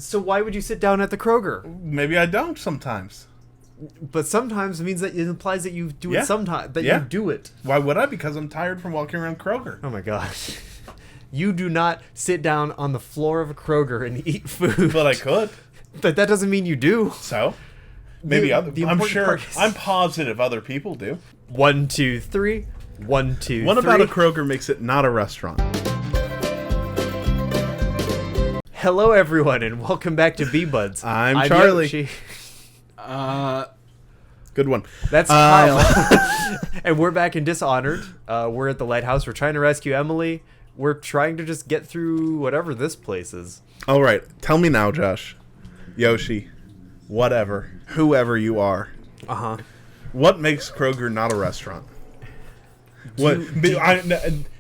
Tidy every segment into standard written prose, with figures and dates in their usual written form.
So why would you sit down at the Kroger? Maybe I don't sometimes. But sometimes it means that it implies that you do it sometimes. That you do it. Why would I? Because I'm tired from walking around Kroger. Oh my gosh. You do not sit down on the floor of a Kroger and eat food. But I could. But that doesn't mean you do. So? Maybe I'm positive other people do. 1, 2, 3. 1, 2, What 3. about a Kroger makes it not a restaurant? Hello, everyone, and welcome back to B-Buds. I'm Charlie. Yoshi. Good one. That's Kyle. And we're back in Dishonored. We're at the lighthouse. We're trying to rescue Emily. We're trying to just get through whatever this place is. All right. Tell me now, Josh. Yoshi. Whatever. Whoever you are. Uh-huh. What makes Kroger not a restaurant?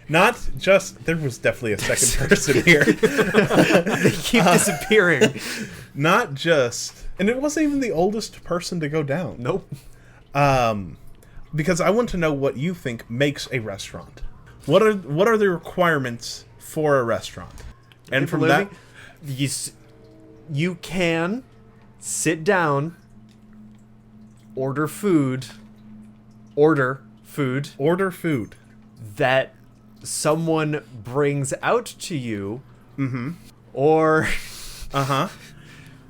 Not just... There was definitely a second person here. They keep disappearing. Not just... And it wasn't even the oldest person to go down. Nope. Because I want to know what you think makes a restaurant. What are the requirements for a restaurant? And from that... You can sit down, order food that someone brings out to you, or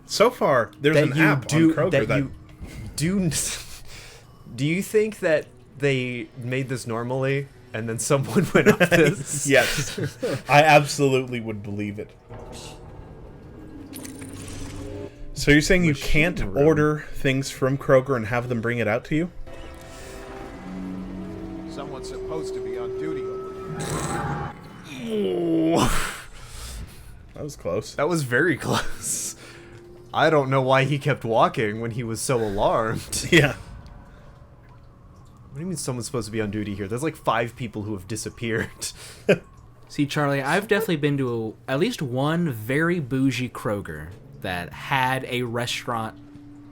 so far there's an app on Kroger that you do. Do you think that they made this normally and then someone went up this? Yes, I absolutely would believe it. So you're saying you can't order things from Kroger and have them bring it out to you? Someone's supposed to be on duty over here. That was close. That was very close. I don't know why he kept walking when he was so alarmed. Yeah. What do you mean someone's supposed to be on duty here? There's like 5 people who have disappeared. See, Charlie, I've definitely been to at least one very bougie Kroger that had a restaurant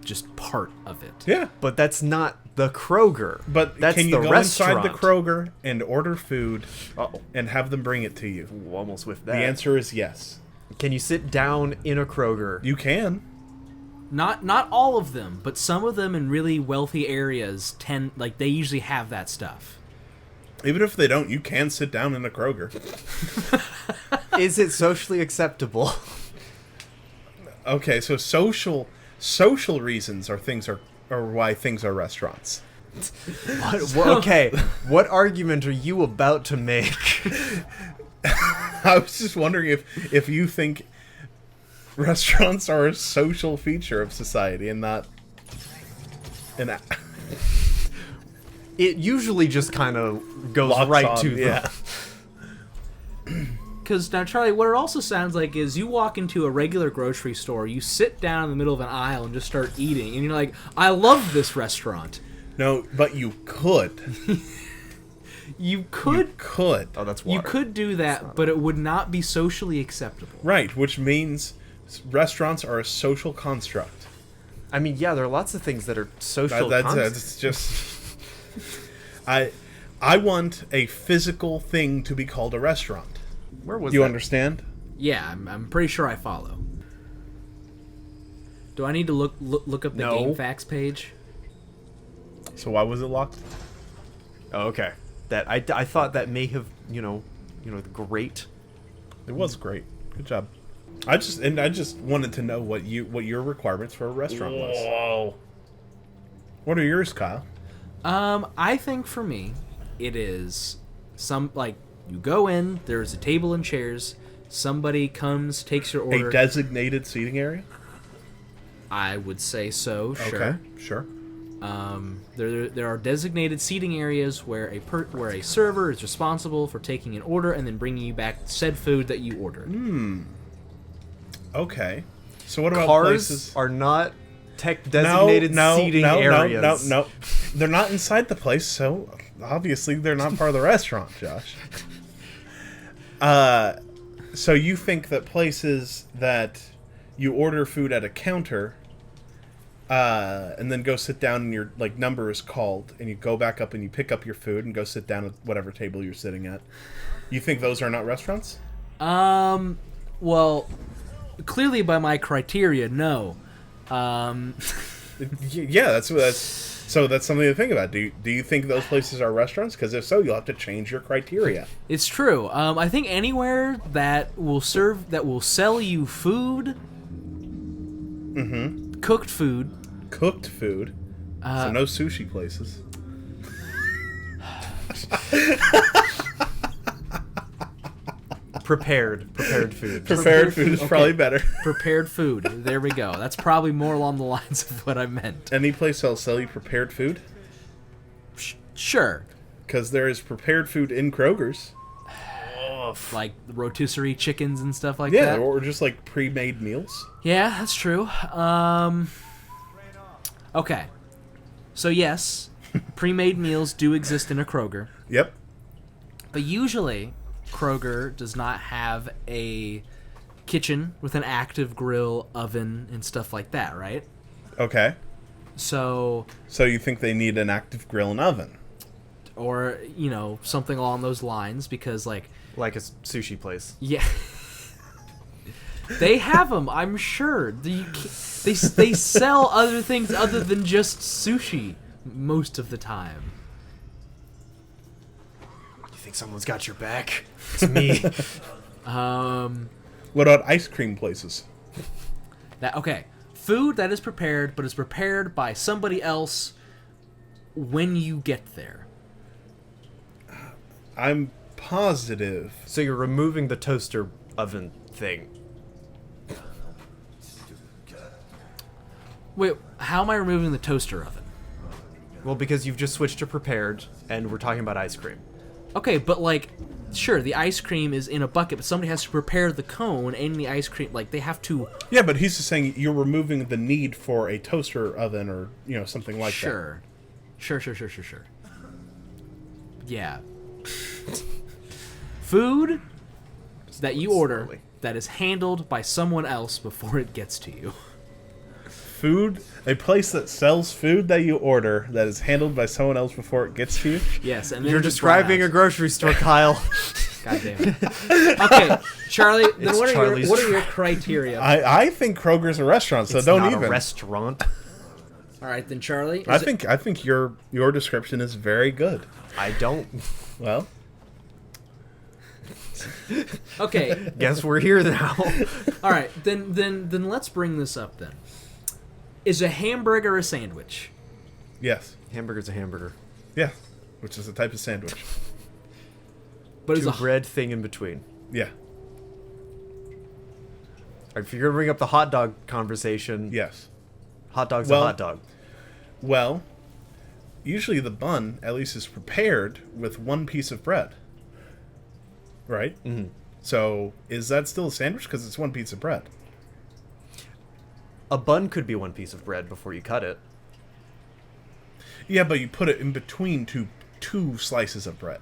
just part of it. Yeah. But that's not the Kroger. But that's can you the go restaurant. inside the Kroger and order food and have them bring it to you? Ooh, almost with that. The answer is yes. Can you sit down in a Kroger? You can. Not all of them, but some of them in really wealthy areas they usually have that stuff. Even if they don't, you can sit down in a Kroger. Is it socially acceptable? Okay, so social reasons are why things are restaurants. Okay, what argument are you about to make? I was just wondering if you think restaurants are a social feature of society and not an... It usually just kind of goes right to them. Because now, Charlie, what it also sounds like is you walk into a regular grocery store, you sit down in the middle of an aisle and just start eating, and you're like, I love this restaurant. No, but you could. You could. Oh, that's water. You could do that, but it would not be socially acceptable. Right, which means restaurants are a social construct. I mean, yeah, there are lots of things that are social That's just... I want a physical thing to be called a restaurant. Where was you that? Understand? Yeah, I'm pretty sure I follow. Do I need to look up the game facts page? So why was it locked? Oh, okay. That I thought that may have great. It was great. Good job. I just wanted to know what your requirements for a restaurant was. Whoa. What are yours, Kyle? I think for me, it is you go in, there's a table and chairs, somebody comes, takes your order. A designated seating area? I would say so, sure. Okay, sure. There are designated seating areas where a server is responsible for taking an order and then bringing you back said food that you ordered. Okay. So what about cars places? Are not designated seating areas. No. They're not inside the place, so obviously they're not part of the restaurant, Josh. So you think that places that you order food at a counter and then go sit down and your number is called and you go back up and you pick up your food and go sit down at whatever table you're sitting at, you think those are not restaurants? Well, clearly by my criteria, no. Yeah, that's so that's something to think about. Do you think those places are restaurants? Because if so, you'll have to change your criteria. It's true. I think anywhere that will sell you food, cooked food. Cooked food. So no sushi places. Prepared food. Prepared food is probably better. Prepared food. There we go. That's probably more along the lines of what I meant. Any place that'll sell you prepared food? Sure. Because there is prepared food in Kroger's. Like rotisserie chickens and stuff like Yeah, that. or just like pre-made meals. Yeah, that's true. Okay. So yes, pre-made meals do exist in a Kroger. Yep. But usually, Kroger does not have a kitchen with an active grill, oven, and stuff like that, right? Okay. So you think they need an active grill and oven? Or, something along those lines, because, like a sushi place. yeah. They have them, I'm sure. They sell other things other than just sushi most of the time. You think someone's got your back? It's me. What about ice cream places? Okay. Food that is prepared, but is prepared by somebody else when you get there. I'm positive. So you're removing the toaster oven thing. Wait, how am I removing the toaster oven? Well, because you've just switched to prepared, and we're talking about ice cream. Okay, but sure, the ice cream is in a bucket, but somebody has to prepare the cone and the ice cream. They have to. Yeah, but he's just saying you're removing the need for a toaster oven or something like that. Sure. Yeah. Food that you order Slowly. that is handled by someone else before it gets to you. Food, a place that sells food that you order that is handled by someone else before it gets to you. Yes, and then You're describing a grocery store, Kyle. God damn it. Okay, Charlie. Then It's what Charlie's are your criteria? I think Kroger's a restaurant, so It's don't not even. a restaurant. All right, then Charlie. I think your description is very good. I don't. Well, Okay. Guess we're here now. All right. Then let's bring this up. Then, is a hamburger a sandwich? yes, Hamburger's a hamburger. yeah, which is a type of sandwich. But is Two a bread thing in between. Yeah, Alright, if you're gonna bring up the hot dog conversation, yes. hot dog's Well- a hot dog. Well, usually the bun at least is prepared with one piece of bread, right? Mhm. So is that still a sandwich because it's one piece of bread? A bun could be one piece of bread before you cut it. Yeah, but you put it in between two slices of bread.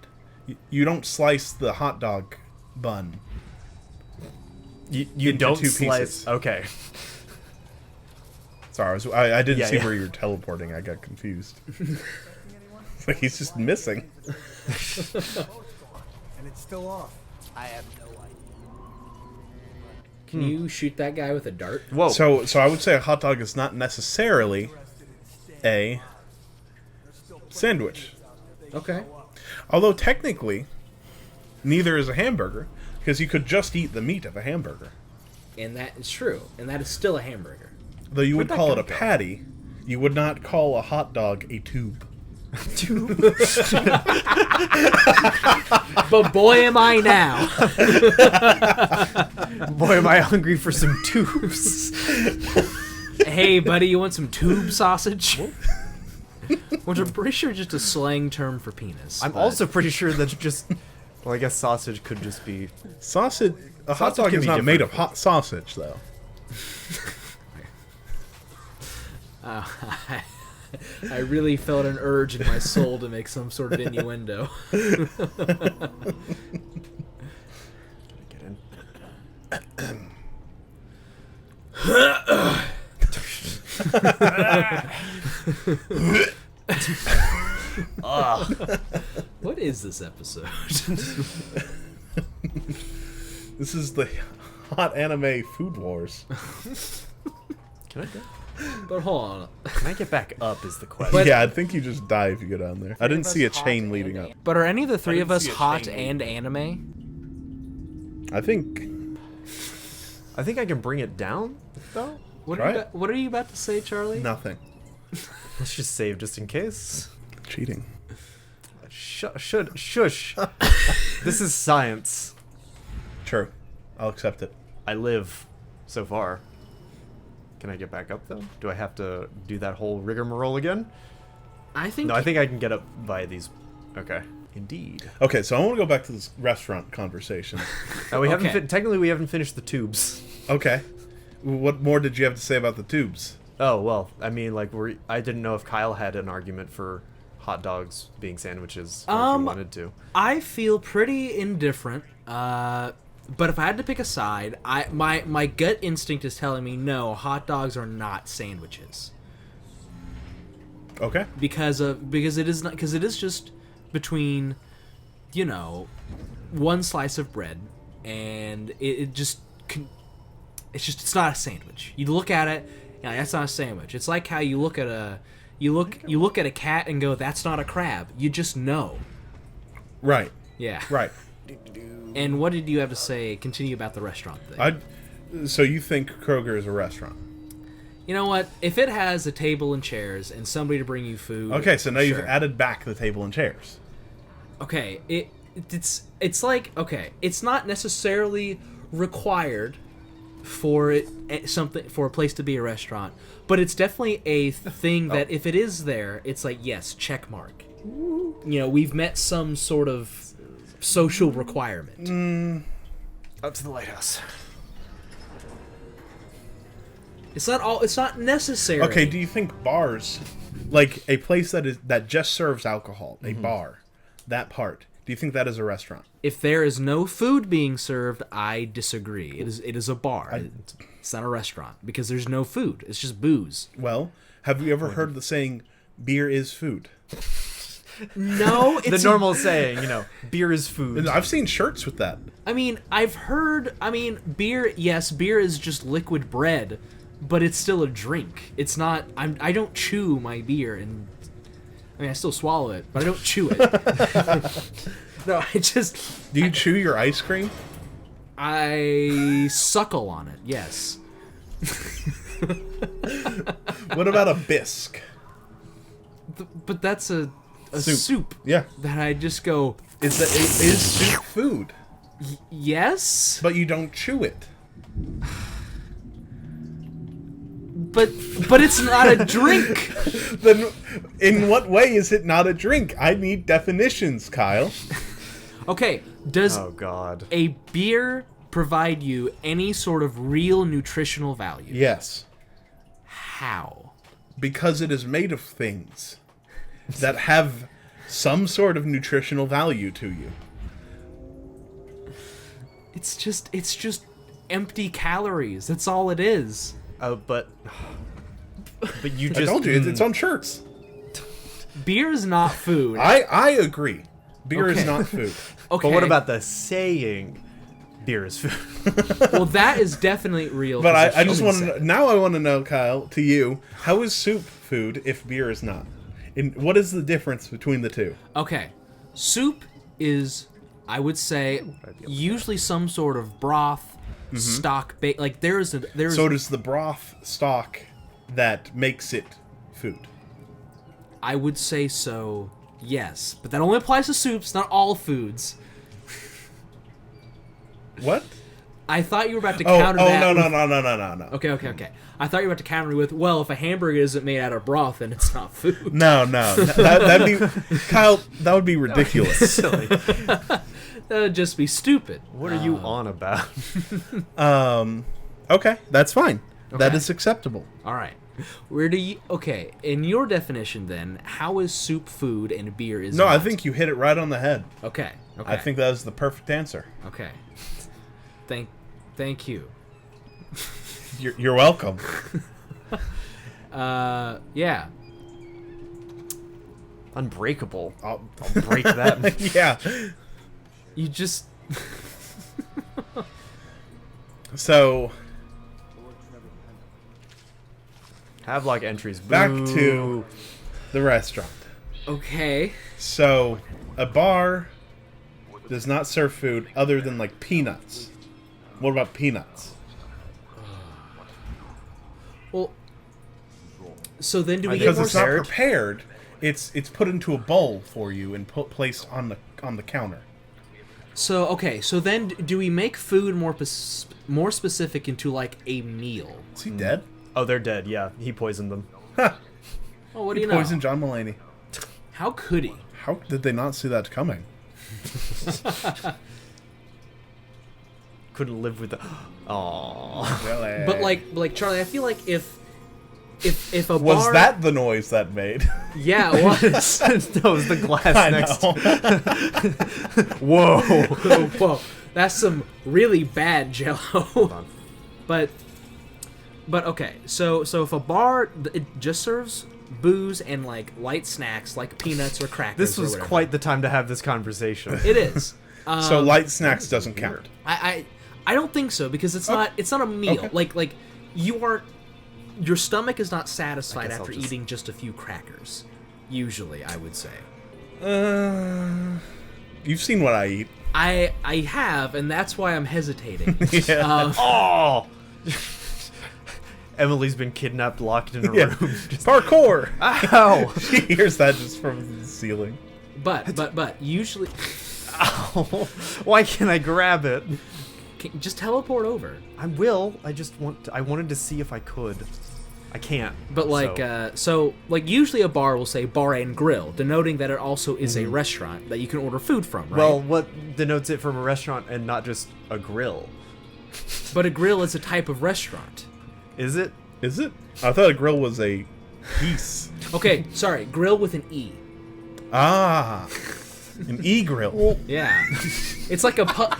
You don't slice the hot dog bun. You Into don't two slice. pieces. Okay. Sorry, I didn't Yeah, see yeah. where you were teleporting. I got confused. It's like he's just missing. And it's still off. I have no idea. Can you shoot that guy with a dart? Whoa. So I would say a hot dog is not necessarily a sandwich. Okay. Although technically, neither is a hamburger, because you could just eat the meat of a hamburger. And that is true. And that is still a hamburger. Though you would Where'd that call it guy a go? patty, you would not call a hot dog a tube. But boy, am I now. Boy, am I hungry for some tubes. Hey, buddy, you want some tube sausage? Which I'm pretty sure is just a slang term for penis. I'm but- also pretty sure that's just. Well, I guess sausage could just be. Sausage. A hot Sausage dog can is be not made of different. hot sausage, though. I really felt an urge in my soul to make some sort of innuendo. Get in. What is this episode? This is the hot anime food wars. Can I go? But hold on. Can I get back up is the question. Yeah, I think you just die if you go down there. I didn't see a chain leading up. But are any of the three of didn't us see a hot chain and anime? I think. I think I can bring it down, though. What Try are, you, it. what are you about to say, Charlie? Nothing. Let's just save just in case. Cheating. Shush. This is science. True. I'll accept it. I live so far. Can I get back up, though? Do I have to do that whole rigmarole again? I think. No, I think I can get up via these. Okay. Indeed. Okay, so I want to go back to this restaurant conversation. Now, we haven't Okay. technically we haven't finished the tubes. Okay. What more did you have to say about the tubes? Oh well, I mean, like I didn't know if Kyle had an argument for hot dogs being sandwiches, or if he wanted to. I feel pretty indifferent. But if I had to pick a side, my gut instinct is telling me no, hot dogs are not sandwiches. Okay. Because it is just between, you know, one slice of bread, and it's not a sandwich. You look at it, and that's not a sandwich. It's like how you look at a a cat and go, that's not a crab. You just know. Right. Yeah. Right. And what did you have to say? Continue about the restaurant thing. So you think Kroger is a restaurant? You know what? If it has a table and chairs and somebody to bring you food. Okay, so now you've sure. added back the table and chairs. Okay, it's like, okay, it's not necessarily required for a place to be a restaurant, but it's definitely a thing that if it is there, it's like, yes, check mark. You know, we've met some sort of social requirement. Up to the lighthouse. It's not necessary. Okay, do you think bars, like a place that just serves alcohol, a bar, that part, do you think that is a restaurant? If there is no food being served, I disagree. It is a bar. It's not a restaurant because there's no food. It's just booze. Well, have you ever heard the saying, beer is food? No, it's The normal saying, you know, beer is food. And I've seen shirts with that. Beer, yes, beer is just liquid bread, but it's still a drink. It's not, I don't chew my beer, and, I still swallow it, but I don't chew it. No, I just... Do you chew your ice cream? I suckle on it, yes. What about a bisque? But that's a soup. Yeah. That I just go, Is soup food? yes? But you don't chew it. But it's not a drink. Then in what way is it not a drink? I need definitions, Kyle. Okay, does Oh God. a beer provide you any sort of real nutritional value? Yes. How? Because it is made of things that have some sort of nutritional value to you. It's just empty calories. That's all it is. But you I just told you, it's on shirts. Beer is not food. I agree. Beer is Okay. not food. Okay. But what about the saying, beer is food? Well, that is definitely real. But 'cause I the just showman want to said it. now. I want to know, Kyle, to you, how is soup food if beer is not? And what is the difference between the two? Okay, soup is, I would say, usually some sort of broth, stock, like there's. So it is the broth stock that makes it food. I would say so. Yes, but that only applies to soups, not all foods. What? I thought you were about to Oh, counter that. no. Okay. I thought you were about to counter with, well, if a hamburger isn't made out of broth, then it's not food. No. That'd be Kyle. That would be ridiculous. Silly. That would just be stupid. What are you on about? Okay, that's fine. That Okay. is acceptable. All right. Okay, in your definition then, how is soup food and beer is No, not? I think you hit it right on the head. Okay. I think that is the perfect answer. Okay. Thank you. You're welcome. Yeah. Unbreakable. I'll break that. Yeah. You just So Havelock entries. back Boo. to the restaurant. Okay. So a bar does not serve food other than like peanuts. What about peanuts? Well, so then do we Because get more? it's not prepared. It's put into a bowl for you and placed on the counter. So okay, so then do we make food more specific into like a meal? Is he dead? Oh, they're dead. Yeah, he poisoned them. Huh. Oh, what do He you know? poisoned John Mulaney. How could he? How did they not see that coming? Couldn't live with the. Aww. Really? But like Charlie, I feel like if a Was bar, that the noise that made? yeah, it was. That was the glass I next. know. Whoa. Whoa, that's some really bad Jello. But okay, so if a bar it just serves booze and like light snacks like peanuts or crackers, This or was whatever. quite the time to have this conversation. It is. So light snacks doesn't count. I don't think so because it's not a meal. Okay. Like you aren't, your stomach is not satisfied guess I'll after just- eating just a few crackers. Usually, I would say. You've seen what I eat. I have, and that's why I'm hesitating. Yeah. Oh. Emily's been kidnapped, locked in a Yeah. room. Just, Parkour. ow. She hears that just from the ceiling. But usually, Ow. Why can't I grab it? just teleport over. I will. I wanted to see if I could. I can't. But like, so like usually a bar will say bar and grill, denoting that it also is a restaurant that you can order food from, right? Well, what denotes it from a restaurant and not just a grill? But a grill is a type of restaurant. Is it? Is it? I thought a grill was a piece. Okay, sorry, grill with an E. Ah. An e-grill. Yeah. It's like a pub.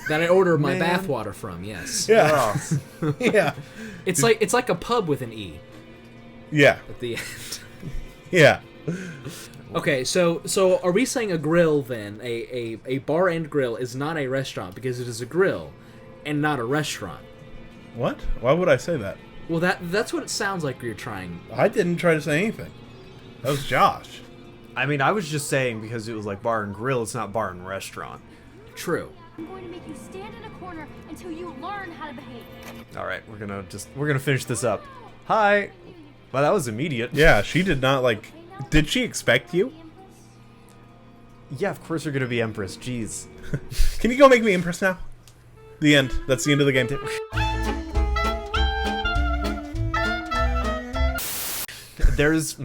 That I order my Man. bathwater from, yes. Yeah. Yeah. It's like a pub with an E Yeah. at the end. Yeah. Okay, so are we saying a grill then, a bar and grill is not a restaurant because it is a grill and not a restaurant? What? Why would I say that? Well, that's what it sounds like you're trying. I didn't try to say anything. That was Josh. I mean, I was just saying because it was like bar and grill, it's not bar and restaurant. True. I'm going to make you stand in a corner until you learn how to behave. All right, we're gonna finish this up. Hi. Well, that was immediate. Yeah, she did not like. Did she expect you? Yeah, of course you're gonna be Empress. Jeez. Can you go make me Empress now? The end. That's the end of the game. There's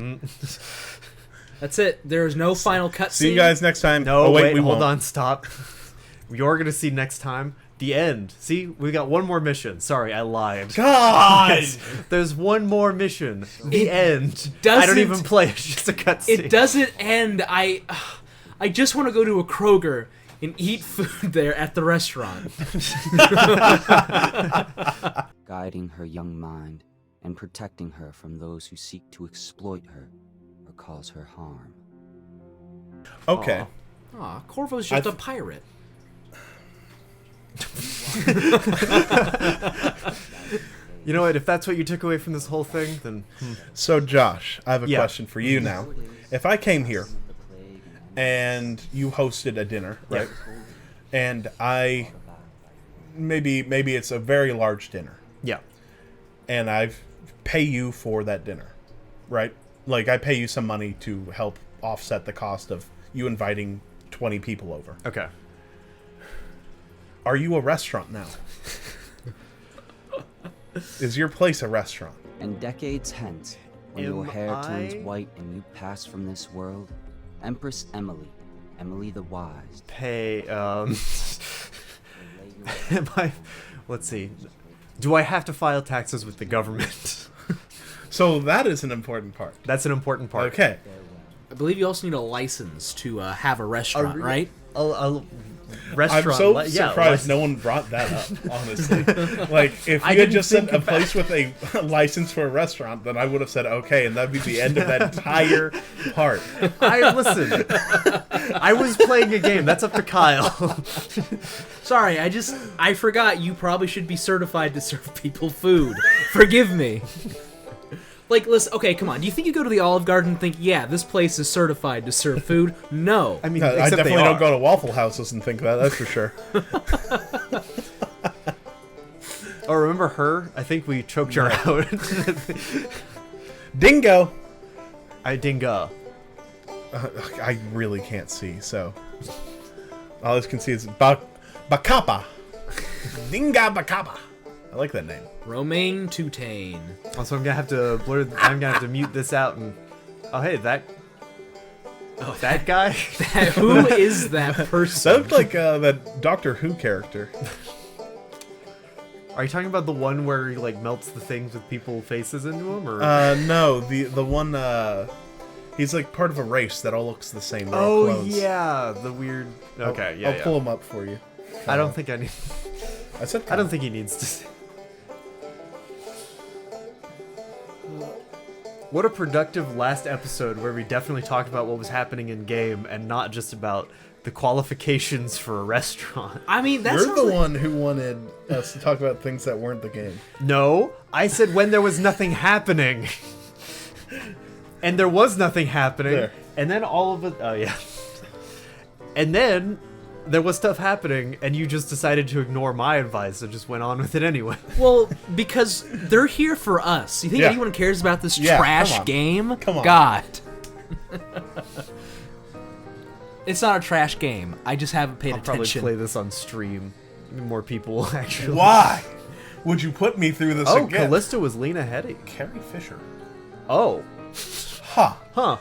That's it. There is no final cutscene. See you guys next time. no. Oh, wait, we hold won't. on. Stop. You're gonna see next time the end. See, we got one more mission. Sorry, I lied. God. There's one more mission. The end. I doesn't- don't even play. It's just a cutscene. It doesn't end. I just want to go to a Kroger and eat food there at the restaurant. Guiding her young mind and protecting her from those who seek to exploit her or cause her harm. Okay. Aw, Corvo's just I've- a pirate. You know what? If that's what you took away from this whole thing, then So, Josh, I have a Yeah. question for you now. If I came here and you hosted a dinner, right? And I maybe it's a very large dinner, yeah. and I pay you for that dinner, right? Like I pay you some money to help offset the cost of you inviting 20 people over. Okay. Are you a restaurant now? Is your place a restaurant? And decades hence, when Am your hair turns I- white and you pass from this world, Empress Emily, Emily the Wise, Pay. will lay your Am I? Let's see. Do I have to file taxes with the government? So that is an important part. That's an important part. Okay. I believe you also need a license to have a restaurant, right? restaurant. I'm so yeah, surprised no one brought that up, honestly. Like, if I you had didn't just said think a about- place with a license for a restaurant, then I would have said okay, and that'd be the end of that entire part. Listen. I was playing a game. That's up to Kyle. Sorry, I forgot you probably should be certified to serve people food. Forgive me. Like, listen, okay, come on. Do you think you go to the Olive Garden and think, yeah, this place is certified to serve food? No. I mean, I except definitely they don't are. go to Waffle Houses and think that. That's for sure. Oh, remember her? I think we choked her out. Dingo. Dingo. I really can't see, so all I can see is Bacapa. Dinga Bacapa. I like that name. Romaine Tutane. Also, I'm gonna have to I'm gonna have to mute this out and. Oh, hey, that guy. Who is that person? That looked like that Doctor Who character. Are you talking about the one where he like melts the things with people faces into him, or? No, the one. He's like part of a race that all looks the same. They're all Oh clones. yeah, the weird. Okay, yeah, I'll yeah. pull him up for you. I don't think I need. I said. I don't think he needs to. What a productive last episode where we definitely talked about what was happening in game and not just about the qualifications for a restaurant. I mean, that's You're the one who wanted us to talk about things that weren't the game. No, I said when there was nothing happening. And there was nothing happening. There. And then all of it. Oh, yeah. And then there was stuff happening, and you just decided to ignore my advice and just went on with it anyway. Well, because they're here for us. You think Yeah. anyone cares about this Yeah, trash come on. game? Come on. God. It's not a trash game. I just haven't paid I'll probably attention. play this on stream. More people will actually. Why would you put me through this Oh, again? Callista was Lena Headey. Carrie Fisher. Oh. Ha. Huh.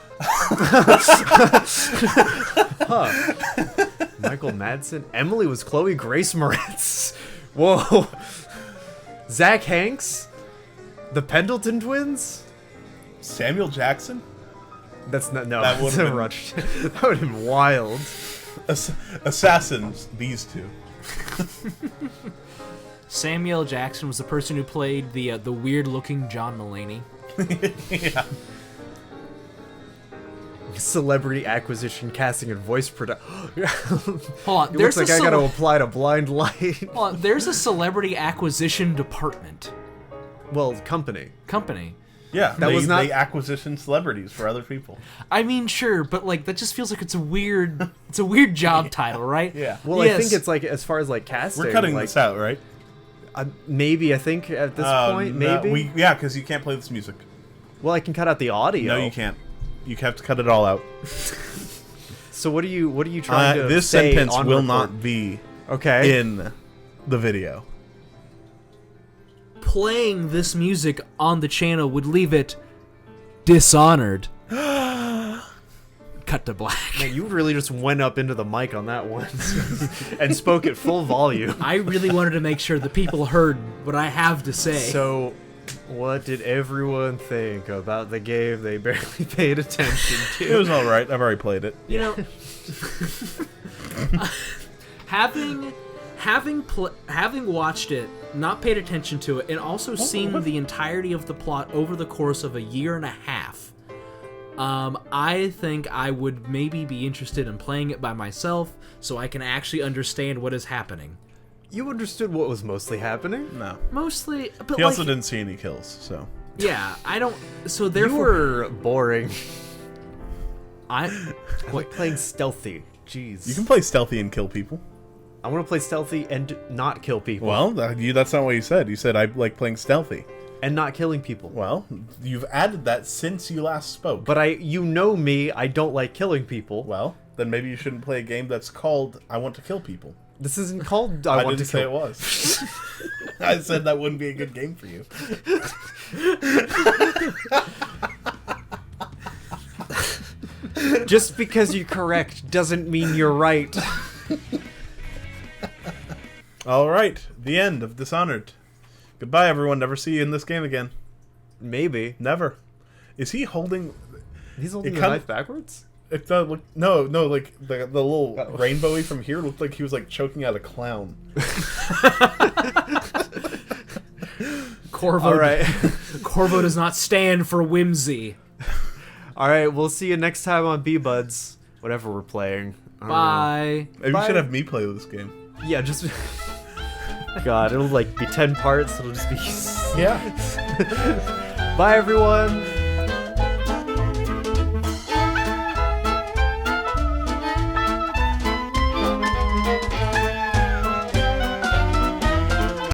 Michael Madsen. Emily was Chloe Grace Moretz. Whoa. Zach Hanks. The Pendleton twins. Samuel Jackson. That's not. No, That would've that's a been- rush. That would have been wild. Assassins. These two. Samuel Jackson was the person who played the weird-looking John Mulaney. Yeah. Celebrity acquisition, casting, and voice production. Hold on, It there's looks like a I gotta apply to blind light. Hold on, there's a celebrity acquisition department Well, company. company. Yeah. That was not- they acquisition celebrities for other people. I mean, sure, but like that just feels like it's a weird job title, right? Yeah. Well, Yes. I think it's like as far as like casting. We're cutting like, this out, right? Maybe I think at this point, no, maybe. yeah, because you can't play this music. Well, I can cut out the audio. No, you can't. You have to cut it all out. So what are you trying to This say sentence on will record? not be Okay. in the video. Playing this music on the channel would leave it Dishonored. Cut to black. Man, you really just went up into the mic on that one and spoke at full volume. I really wanted to make sure the people heard what I have to say. So, what did everyone think about the game they barely paid attention It to? was all right. I've already played it. you know, having watched it, not paid attention to it, and also seen the entirety of the plot over the course of a year and a half, I think I would maybe be interested in playing it by myself so I can actually understand what is happening. You understood what was mostly happening? No. Mostly, but He like, also didn't see any kills, so. yeah, I don't. So You therefore, were boring. I Like playing stealthy. Jeez. You can play stealthy and kill people. I want to play stealthy and not kill people. Well, that's not what you said. You said I like playing stealthy. And not killing people. Well, you've added that since you last spoke. But you know me, I don't like killing people. Well, then maybe you shouldn't play a game that's called I Want to Kill People. This isn't called I Want didn't to say Kill. it was. I said that wouldn't be a good game for you. Just because you're correct doesn't mean you're right. All right, the end of Dishonored. Goodbye, everyone. Never see you in this game again. Maybe. Never. Is he holding? He's holding It the come- knife backwards? It look no, like the little rainbowy from here looked like he was like choking out a clown. Corvo, All right. Corvo does not stand for whimsy. All right, we'll see you next time on B-Buds, whatever we're playing. I don't know. Bye. Maybe Bye. you should have me play this game. Yeah, just. God, it'll like be 10 parts. It'll just be. Yeah. Bye, everyone.